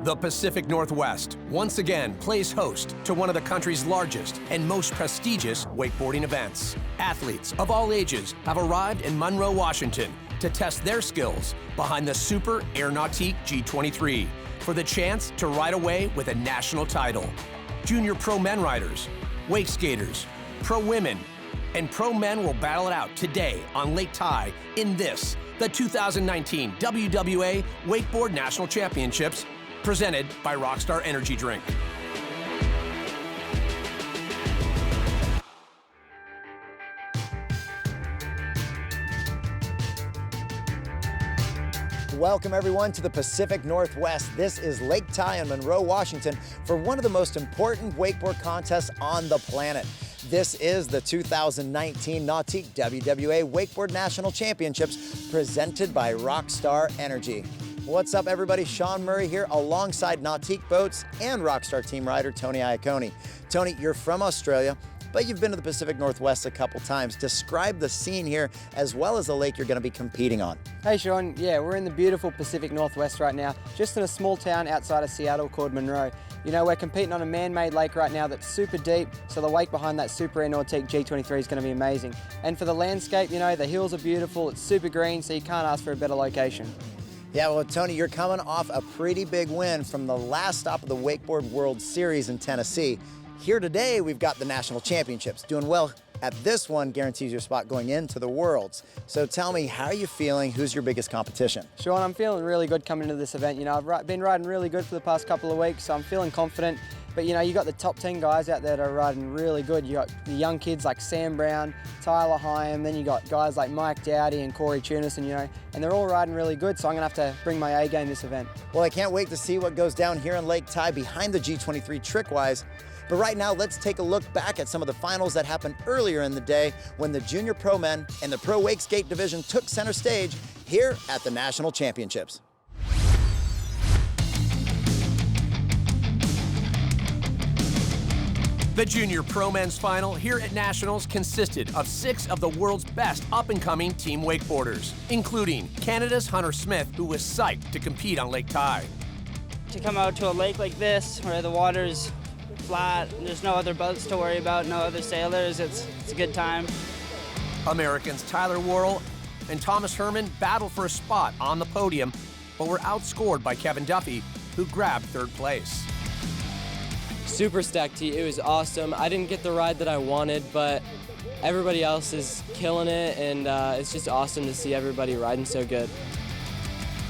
The Pacific Northwest once again plays host to one of the country's largest and most prestigious wakeboarding events. Athletes of all ages have arrived in Monroe, Washington to test their skills behind the Super Air Nautique G23 for the chance to ride away with a national title. Junior pro men riders, wake skaters, pro women, and pro men will battle it out today on Lake Ty in this, the 2019 WWA Wakeboard National Championships, presented by Rockstar Energy Drink. Welcome everyone to the Pacific Northwest. This is Lake Ty in Monroe, Washington for one of the most important wakeboard contests on the planet. This is the 2019 Nautique WWA Wakeboard National Championships presented by Rockstar Energy. What's up everybody, Sean Murray here alongside Nautique Boats and Rockstar team rider Tony Iacone. Tony, you're from Australia, but you've been to the Pacific Northwest a couple times. Describe the scene here as well as the lake you're going to be competing on. Hey Sean, yeah, we're in the beautiful Pacific Northwest right now, just in a small town outside of Seattle called Monroe. You know, we're competing on a man-made lake right now that's super deep, so the wake behind that Super Air Nautique G23 is going to be amazing. And for the landscape, you know, the hills are beautiful, it's super green, so you can't ask for a better location. Yeah, well, Tony, you're coming off a pretty big win from the last stop of the Wakeboard World Series in Tennessee. Here today, we've got the National Championships. Doing well at this one guarantees your spot going into the Worlds. So tell me, how are you feeling? Who's your biggest competition? Sean, I'm feeling really good coming into this event. You know, I've been riding really good for the past couple of weeks, so I'm feeling confident. But you know, you got the top 10 guys out there that are riding really good. You got the young kids like Sam Brown, Tyler Hyam, then you got guys like Mike Dowdy and Corey Tunis, and you know, and they're all riding really good, so I'm gonna have to bring my A game this event. Well, I can't wait to see what goes down here in Lake Ty behind the G23 Trickwise. But right now, let's take a look back at some of the finals that happened earlier in the day when the junior pro men and the pro wake skate division took center stage here at the National Championships. The Junior Pro Men's Final here at Nationals consisted of 6 of the world's best up-and-coming team wakeboarders, including Canada's Hunter Smith, who was psyched to compete on Lake Ty. To come out to a lake like this, where the water's flat, there's no other boats to worry about, no other sailors, it's a good time. Americans Tyler Worrell and Thomas Herman battled for a spot on the podium, but were outscored by Kevin Duffy, who grabbed 3rd place. Super stacked heat. It was awesome. I didn't get the ride that I wanted, but everybody else is killing it, and it's just awesome to see everybody riding so good.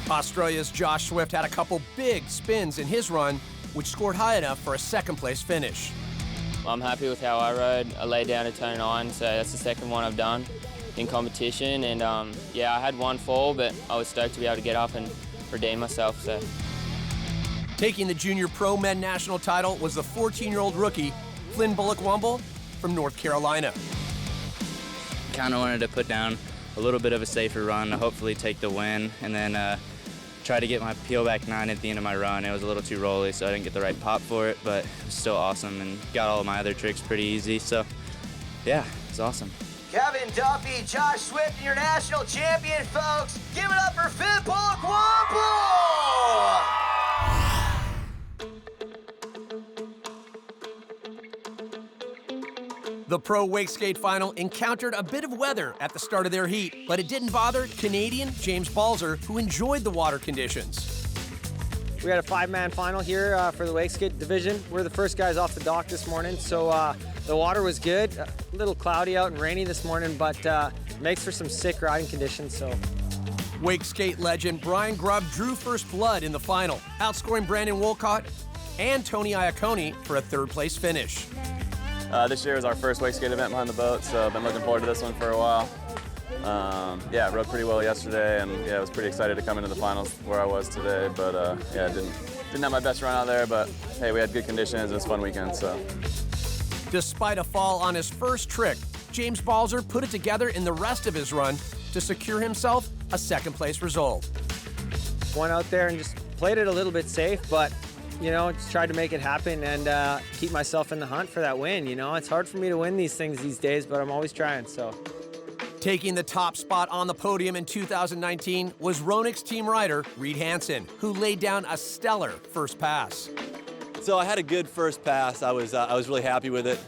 Australia's Josh Swift had a couple big spins in his run, which scored high enough for a 2nd place finish. I'm happy with how I rode. I laid down a turn 9, so that's the 2nd one I've done in competition, and yeah, I had one fall, but I was stoked to be able to get up and redeem myself. So. Taking the Junior Pro Men National title was the 14-year-old rookie, Flynn Bullock-Wumble from North Carolina. Kind of wanted to put down a little bit of a safer run to hopefully take the win, and then try to get my peel back 9 at the end of my run. It was a little too rolly, so I didn't get the right pop for it, but it was still awesome and got all of my other tricks pretty easy, so yeah, it's awesome. Kevin Duffy, Josh Swift, your national champion, folks. Give it up for Flynn Bullock-Wumble! The pro wake skate final encountered a bit of weather at the start of their heat, but it didn't bother Canadian James Balzer, who enjoyed the water conditions. We had a 5-man final here for the wake skate division. We're the first guys off the dock this morning, so the water was good. A little cloudy out and rainy this morning, but makes for some sick riding conditions. So. Wake skate legend Brian Grubb drew first blood in the final, outscoring Brandon Wolcott and Tony Iacone for a 3rd place finish. This year was our first wake skate event behind the boat, so I've been looking forward to this one for a while. Yeah, rode pretty well yesterday, and yeah, I was pretty excited to come into the finals where I was today, but yeah, didn't have my best run out there, but hey, we had good conditions, it was a fun weekend, so. Despite a fall on his first trick, James Balzer put it together in the rest of his run to secure himself a 2nd place result. Went out there and just played it a little bit safe, but you know, just tried to make it happen and keep myself in the hunt for that win. You know, it's hard for me to win these things these days, but I'm always trying, so. Taking the top spot on the podium in 2019 was Ronix team rider Reed Hansen, who laid down a stellar first pass. So I had a good first pass. I was really happy with it.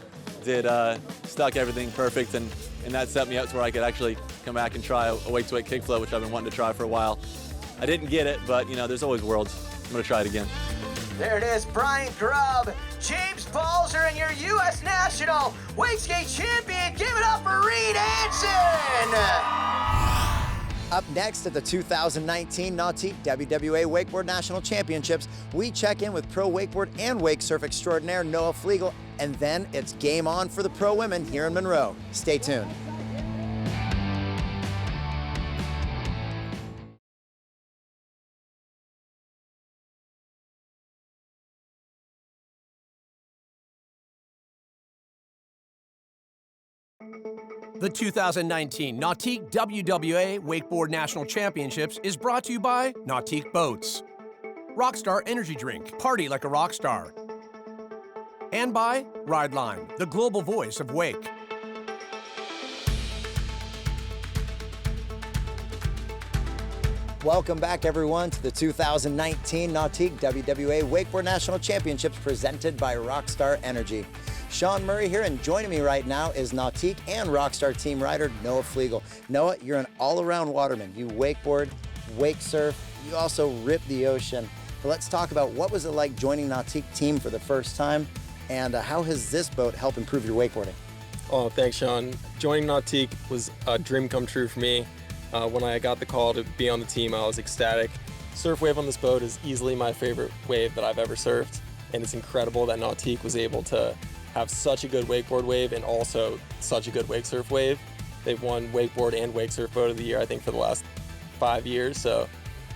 Stuck everything perfect, and that set me up to where I could actually come back and try a wake-to-wake kickflip, which I've been wanting to try for a while. I didn't get it, but there's always worlds. I'm gonna try it again. There it is, Brian Grubb, James Balzer, and your U.S. National Wakeskate champion. Give it up for Reed Hansen! Up next at the 2019 Nautique WWA Wakeboard National Championships, we check in with pro wakeboard and wakesurf extraordinaire Noah Flegel, and then it's game on for the pro women here in Monroe. Stay tuned. The 2019 Nautique WWA Wakeboard National Championships is brought to you by Nautique Boats, Rockstar Energy Drink, party like a rock star, and by Rideline, the global voice of wake. Welcome back, everyone, to the 2019 Nautique WWA Wakeboard National Championships presented by Rockstar Energy. Sean Murray here, and joining me right now is Nautique and Rockstar team rider Noah Flegel. Noah, you're an all-around waterman. You wakeboard, wake surf, you also rip the ocean. But let's talk about what was it like joining Nautique team for the first time, and how has this boat helped improve your wakeboarding? Oh, thanks, Sean. Joining Nautique was a dream come true for me. When I got the call to be on the team, I was ecstatic. Surf wave on this boat is easily my favorite wave that I've ever surfed, and it's incredible that Nautique was able to have such a good wakeboard wave and also such a good wake surf wave. They've won wakeboard and wake surf boat of the year, I think, for the last 5 years, so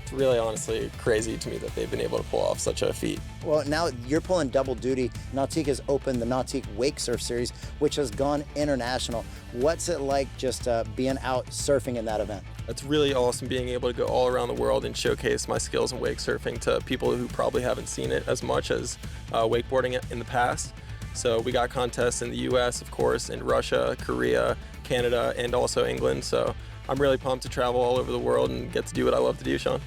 it's really honestly crazy to me that they've been able to pull off such a feat. Well, now you're pulling double duty. Nautique has opened the Nautique Wakesurf series, which has gone international. What's it like just being out surfing in that event? It's really awesome being able to go all around the world and showcase my skills in wake surfing to people who probably haven't seen it as much as wakeboarding in the past. So we got contests in the US, of course, in Russia, Korea, Canada, and also England. So I'm really pumped to travel all over the world and get to do what I love to do, Sean.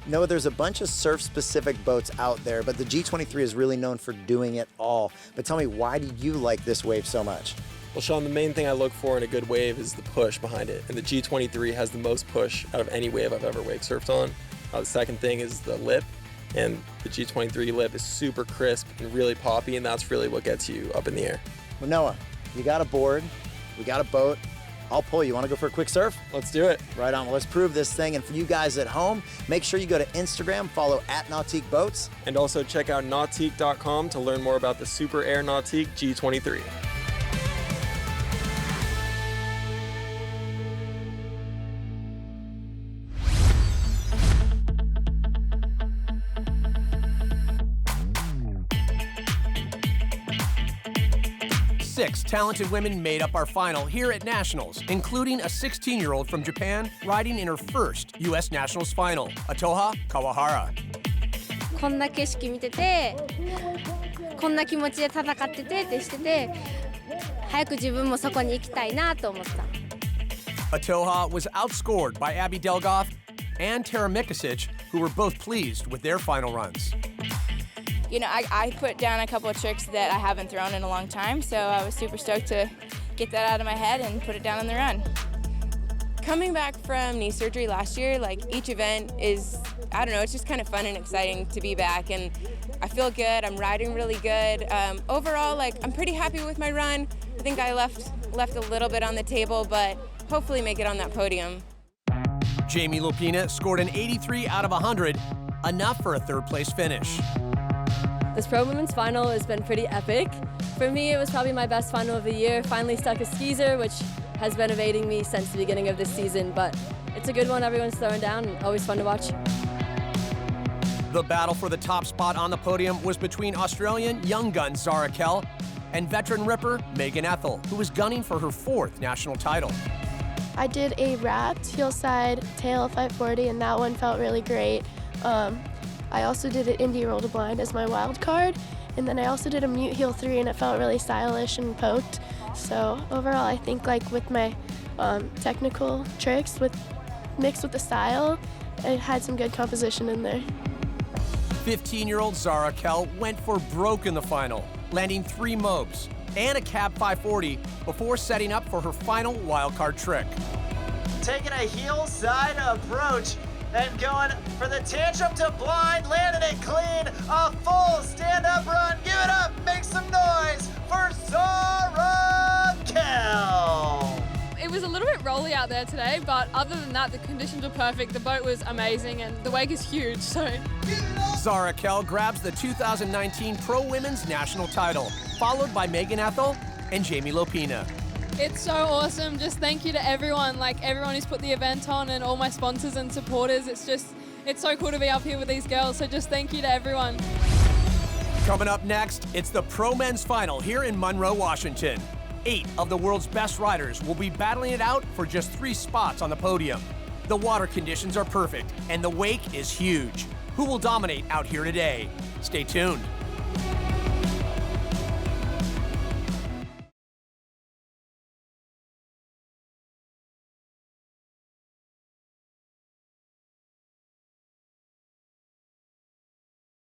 Noah, there's a bunch of surf-specific boats out there, but the G23 is really known for doing it all. But tell me, why do you like this wave so much? Well, Sean, the main thing I look for in a good wave is the push behind it. And the G23 has the most push out of any wave I've ever wake surfed on. The second thing is the lip. And the G23 lip is super crisp and really poppy, and that's really what gets you up in the air. Well, Noah, you got a board, we got a boat. I'll pull you. You want to go for a quick surf? Let's do it. Right on. Well, let's prove this thing. And for you guys at home, make sure you go to Instagram, follow @Nautique Boats. And also check out nautique.com to learn more about the Super Air Nautique G23. Six talented women made up our final here at Nationals, including a 16-year-old from Japan riding in her first U.S. Nationals final, Atoha Kawahara. こんな景色見てて、こんな気持ちで戦っててってしてて、早く自分もそこに行きたいなと思った。Atoha was outscored by Abby Delgoff and Tara Mikasic, who were both pleased with their final runs. You know, I put down a couple of tricks that I haven't thrown in a long time, so I was super stoked to get that out of my head and put it down on the run. Coming back from knee surgery last year, like each event is, I don't know, it's just kind of fun and exciting to be back, and I feel good, I'm riding really good. Overall, like, I'm pretty happy with my run. I think I left a little bit on the table, but hopefully make it on that podium. Jamie Lopina scored an 83 out of 100, enough for a third-place finish. This Pro Women's Final has been pretty epic. For me, it was probably my best final of the year. Finally stuck a skeezer, which has been evading me since the beginning of this season, but it's a good one. Everyone's throwing down and always fun to watch. The battle for the top spot on the podium was between Australian young gun Zara Kell and veteran ripper Megan Ethel, who was gunning for her 4th national title. I did a wrapped heelside tail 540, and that one felt really great. I also did an Indy roll to blind as my wild card, and then I also did a mute heel 3, and it felt really stylish and poked. So overall, I think like with my technical tricks mixed with the style. It had some good composition in there. 15-year-old Zara Kell went for broke in the final, landing 3 mobs and a cab 540 before setting up for her final wildcard trick. Taking a heel side approach and going for the tantrum to blind, landing it clean, a full stand-up run. Give it up, make some noise for Zara Kell. It was a little bit rolly out there today, but other than that, the conditions were perfect. The boat was amazing, and the wake is huge, so. Zara Kell grabs the 2019 Pro Women's National title, followed by Megan Ethel and Jamie Lopina. It's so awesome. Just thank you to everyone, everyone who's put the event on and all my sponsors and supporters. It's so cool to be up here with these girls, so just thank you to everyone. Coming up next, it's the Pro Men's Final here in Monroe, Washington. 8 of the world's best riders will be battling it out for just 3 spots on the podium. The water conditions are perfect, and the wake is huge. Who will dominate out here today? Stay tuned.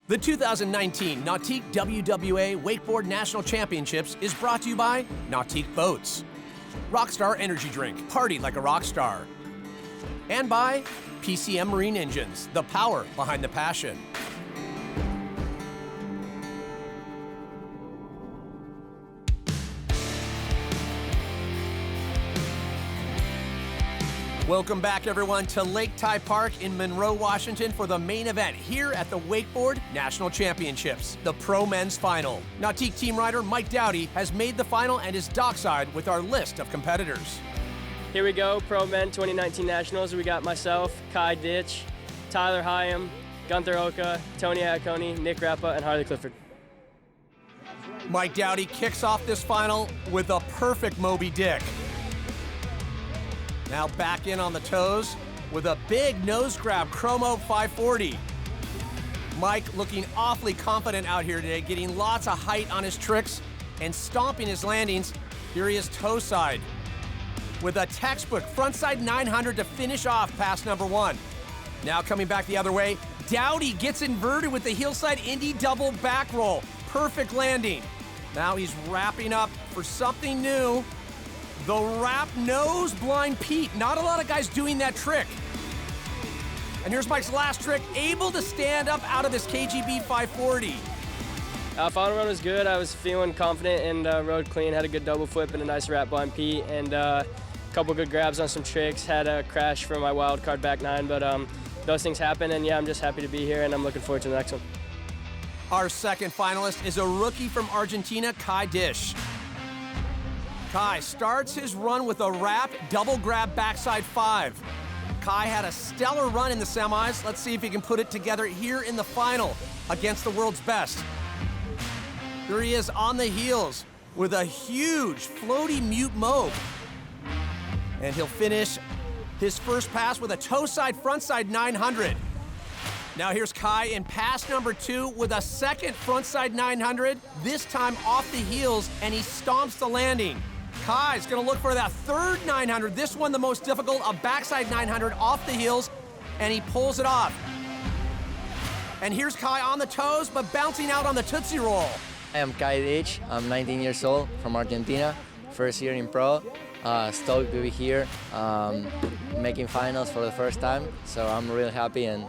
The 2019 Nautique WWA Wakeboard National Championships is brought to you by Nautique Boats, Rockstar Energy Drink, party like a rock star, and by PCM Marine Engines, the power behind the passion. Welcome back, everyone, to Lake Ty Park in Monroe, Washington for the main event here at the Wakeboard National Championships, the Pro Men's Final. Nautique team rider Mike Dowdy has made the final and is dockside with our list of competitors. Here we go, Pro Men 2019 Nationals. We got myself, Kai Ditch, Tyler Hyam, Gunther Oka, Tony Iacone, Nick Rappa, and Harley Clifford. Mike Dowdy kicks off this final with a perfect Moby Dick. Now back in on the toes with a big nose grab chromo 540. Mike looking awfully confident out here today, getting lots of height on his tricks and stomping his landings. Here he is toe side with a textbook frontside 900 to finish off pass number 1. Now coming back the other way, Dowdy gets inverted with the heel side Indy double back roll. Perfect landing. Now he's wrapping up for something new. The wrap nose blind Pete. Not a lot of guys doing that trick. And here's Mike's last trick, able to stand up out of this KGB 540. Final run was good. I was feeling confident and rode clean, had a good double flip and a nice wrap blind Pete, and a couple good grabs on some tricks. Had a crash for my wild card back 9, but those things happen, and yeah, I'm just happy to be here, and I'm looking forward to the next one. Our second finalist is a rookie from Argentina, Kai Dish. Kai starts his run with a wrap double grab backside 5. Kai had a stellar run in the semis. Let's see if he can put it together here in the final against the world's best. Here he is on the heels with a huge floaty mute mobe. And he'll finish his first pass with a toe side frontside 900. Now here's Kai in pass number 2 with a second frontside 900, this time off the heels, and he stomps the landing. Kai's gonna look for that third 900, this one the most difficult, a backside 900 off the heels, and he pulls it off. And here's Kai on the toes, but bouncing out on the Tootsie Roll. I am Kai Ditch. I'm 19 years old, from Argentina, first year in pro. Stoked to be here, making finals for the first time, so I'm really happy and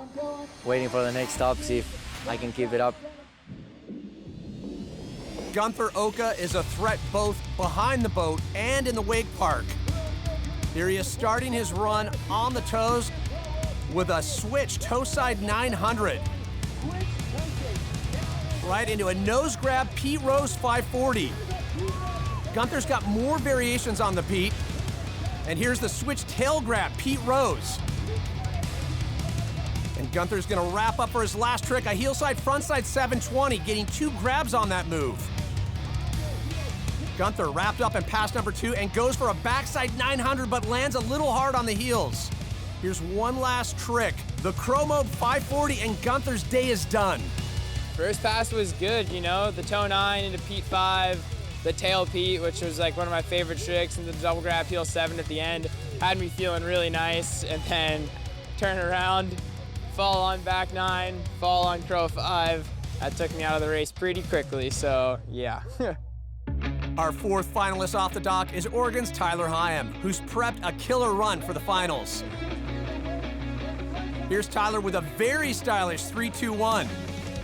waiting for the next stop, see if I can keep it up. Gunther Oka is a threat both behind the boat and in the wake park. Here he is starting his run on the toes with a switch toe side 900. Right into a nose grab Pete Rose 540. Gunther's got more variations on the Pete. And here's the switch tail grab Pete Rose. And Gunther's gonna wrap up for his last trick, a heel side frontside 720, getting 2 grabs on that move. Gunther wrapped up in pass number 2 and goes for a backside 900, but lands a little hard on the heels. Here's one last trick, the chromo 540, and Gunther's day is done. First pass was good, you know, the toe 9 into Pete 5, the tail Pete, which was like one of my favorite tricks, and the double grab heel 7 at the end had me feeling really nice, and then turn around, fall on back 9, fall on crow 5. That took me out of the race pretty quickly, so yeah. Our fourth finalist off the dock is Oregon's Tyler Hyam, who's prepped a killer run for the finals. Here's Tyler with a very stylish 3-2-1.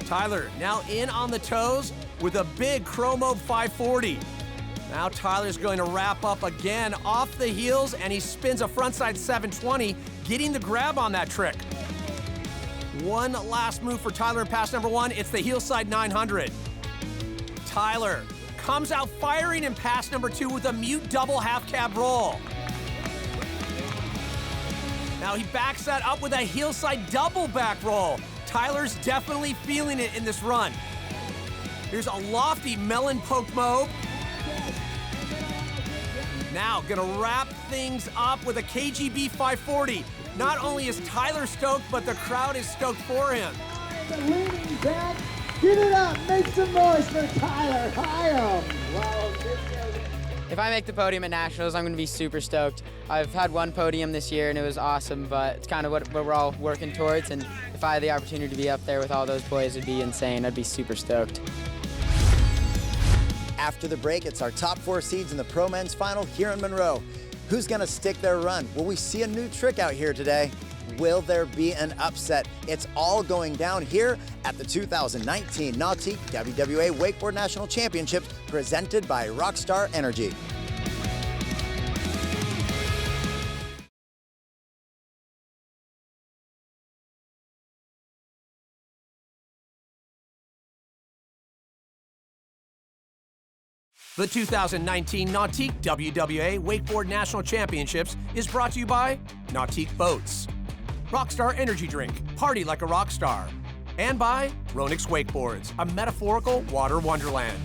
Tyler now in on the toes with a big Chromo 540. Now Tyler's going to wrap up again off the heels, and he spins a frontside 720, getting the grab on that trick. One last move for Tyler in pass number 1. It's the heel side 900. Tyler comes out firing in pass number 2 with a mute double half cab roll. Now he backs that up with a heel side double back roll. Tyler's definitely feeling it in this run. Here's a lofty melon poke mob. Now gonna wrap things up with a KGB 540. Not only is Tyler stoked, but the crowd is stoked for him. Leaning back, give it up, make some noise for Tyler Hyam. Wow. If I make the podium at Nationals, I'm going to be super stoked. I've had one podium this year and it was awesome, but it's kind of what we're all working towards, and if I had the opportunity to be up there with all those boys, it'd be insane. I'd be super stoked. After the break, it's our top 4 seeds in the Pro Men's Final here in Monroe. Who's gonna stick their run? Will we see a new trick out here today? Will there be an upset? It's all going down here at the 2019 Nautique WWA Wakeboard National Championships presented by Rockstar Energy. The 2019 Nautique WWA Wakeboard National Championships is brought to you by Nautique Boats, Rockstar Energy Drink, party like a rock star, and by Ronix Wakeboards, a metaphorical water wonderland.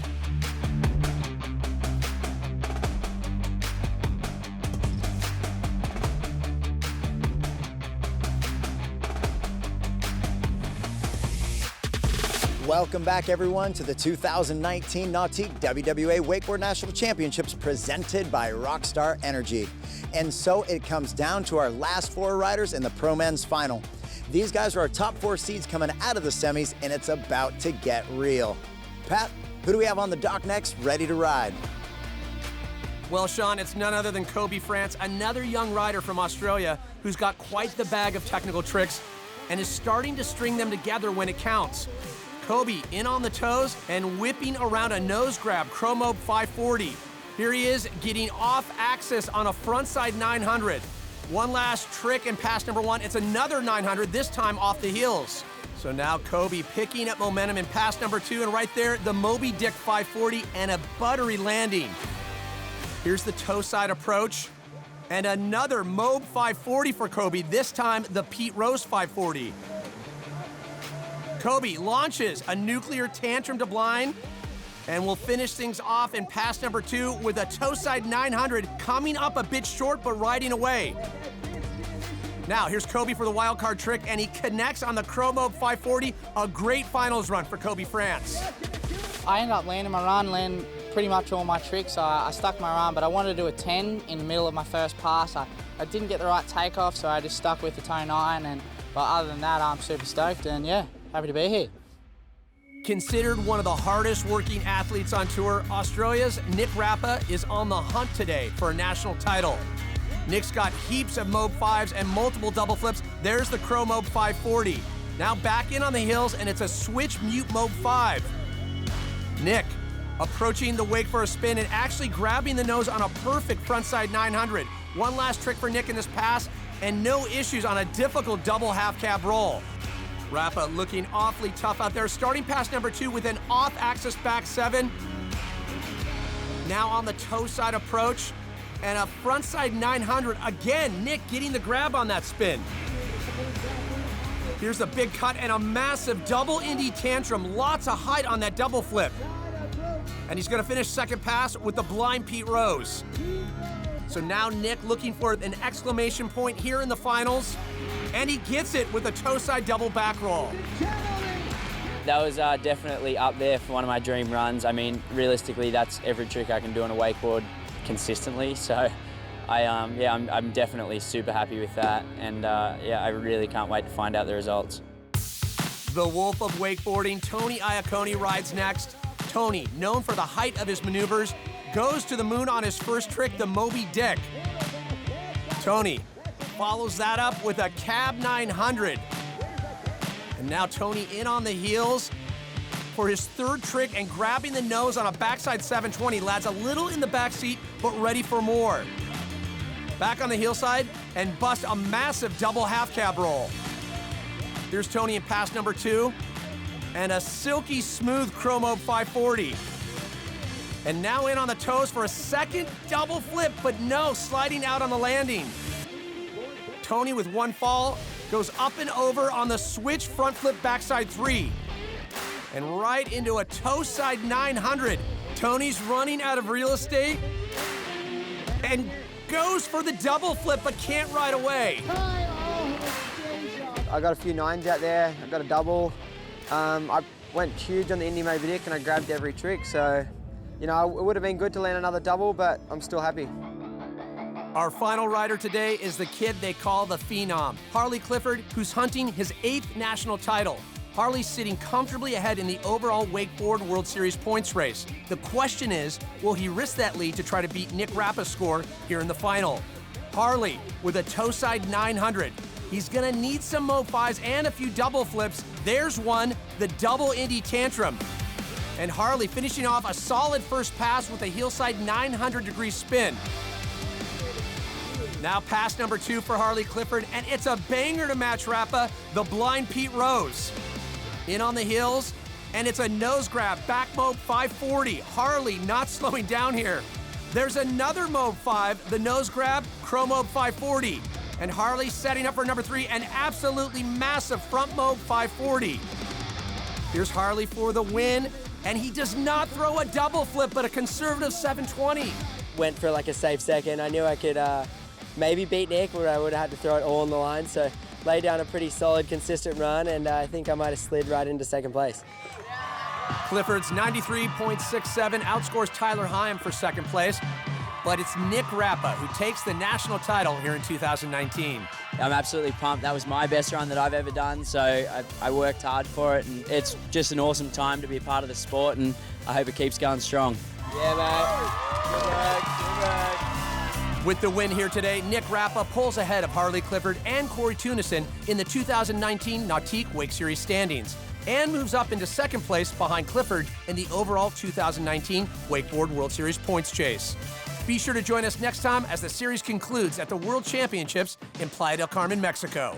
Welcome back, everyone, to the 2019 Nautique WWA Wakeboard National Championships presented by Rockstar Energy. And so it comes down to our last 4 riders in the Pro Men's Final. These guys are our top 4 seeds coming out of the semis, and it's about to get real. Pat, who do we have on the dock next, ready to ride? Well, Sean, it's none other than Kobe France, another young rider from Australia who's got quite the bag of technical tricks and is starting to string them together when it counts. Kobe in on the toes and whipping around a nose grab, Chromo 540. Here he is getting off axis on a frontside 900. One last trick in pass number 1. It's another 900, this time off the heels. So now Kobe picking up momentum in pass number 2, and right there, the Moby Dick 540 and a buttery landing. Here's the toe side approach, and another Mob 540 for Kobe, this time the Pete Rose 540. Kobe launches a nuclear tantrum to blind, and we'll finish things off in pass number 2 with a toe side 900 coming up a bit short but riding away. Now here's Kobe for the wild card trick, and he connects on the Chromo 540. A great finals run for Kobe France. I ended up landing my run, landing pretty much all my tricks. I stuck my run, but I wanted to do a 10 in the middle of my first pass. I didn't get the right takeoff, so I just stuck with the toe 9. But other than that, I'm super stoked, and yeah, happy to be here. Considered one of the hardest working athletes on tour, Australia's Nick Rappa is on the hunt today for a national title. Nick's got heaps of Mob 5s and multiple double flips. There's the Crow Mob 540. Now back in on the hills, and it's a switch mute Mob 5. Nick approaching the wake for a spin and actually grabbing the nose on a perfect frontside 900. One last trick for Nick in this pass, and no issues on a difficult double half cab roll. Rappa looking awfully tough out there, starting pass number 2 with an off-axis back 7. Now on the toe side approach, and a frontside 900. Again, Nick getting the grab on that spin. Here's a big cut and a massive double Indy tantrum. Lots of height on that double flip. And he's gonna finish second pass with the blind Pete Rose. So now Nick looking for an exclamation point here in the finals. And he gets it with a toe side double back roll. That was definitely up there for one of my dream runs. I mean, realistically, that's every trick I can do on a wakeboard consistently. So, I'm definitely super happy with that, and I really can't wait to find out the results. The wolf of wakeboarding, Tony Iacone, rides next. Tony, known for the height of his maneuvers, goes to the moon on his first trick, the Moby Dick. Tony follows that up with a Cab 900. And now Tony in on the heels for his third trick and grabbing the nose on a backside 720. Lads a little in the back seat, but ready for more. Back on the heel side and bust a massive double half cab roll. Here's Tony in pass number 2 and a silky smooth chromo 540. And now in on the toes for a second double flip, but no, sliding out on the landing. Tony with one fall goes up and over on the switch front flip backside 3. And right into a toe side 900. Tony's running out of real estate and goes for the double flip, but can't ride away. I got a few 9s out there. I got a double. I went huge on the Indy Moby Dick and I grabbed every trick. So, you know, it would have been good to land another double, but I'm still happy. Our final rider today is the kid they call the Phenom, Harley Clifford, who's hunting his 8th national title. Harley's sitting comfortably ahead in the overall Wakeboard World Series points race. The question is, will he risk that lead to try to beat Nick Rappa's score here in the final? Harley with a toe side 900. He's gonna need some Mo 5s and a few double flips. There's one, the double Indy tantrum. And Harley finishing off a solid first pass with a heel side 900-degree spin. Now pass number 2 for Harley Clifford, and it's a banger to match Rappa, the blind Pete Rose. In on the heels, and it's a nose grab, back Mob 540. Harley not slowing down here. There's another Mob 5, the nose grab, Chromo 540. And Harley setting up for number 3, an absolutely massive front Mob 540. Here's Harley for the win, and he does not throw a double flip, but a conservative 720. Went for like a safe second. I knew I could maybe beat Nick, but I would have had to throw it all on the line. So laid down a pretty solid, consistent run, and I think I might have slid right into second place. Clifford's 93.67 outscores Tyler Heim for second place, but it's Nick Rappa who takes the national title here in 2019. I'm absolutely pumped. That was my best run that I've ever done, so I worked hard for it, and it's just an awesome time to be a part of the sport, and I hope it keeps going strong. Yeah, mate. Good work, good work. With the win here today, Nick Rappa pulls ahead of Harley Clifford and Corey Tunison in the 2019 Nautique Wake Series standings and moves up into second place behind Clifford in the overall 2019 Wakeboard World Series points chase. Be sure to join us next time as the series concludes at the World Championships in Playa del Carmen, Mexico.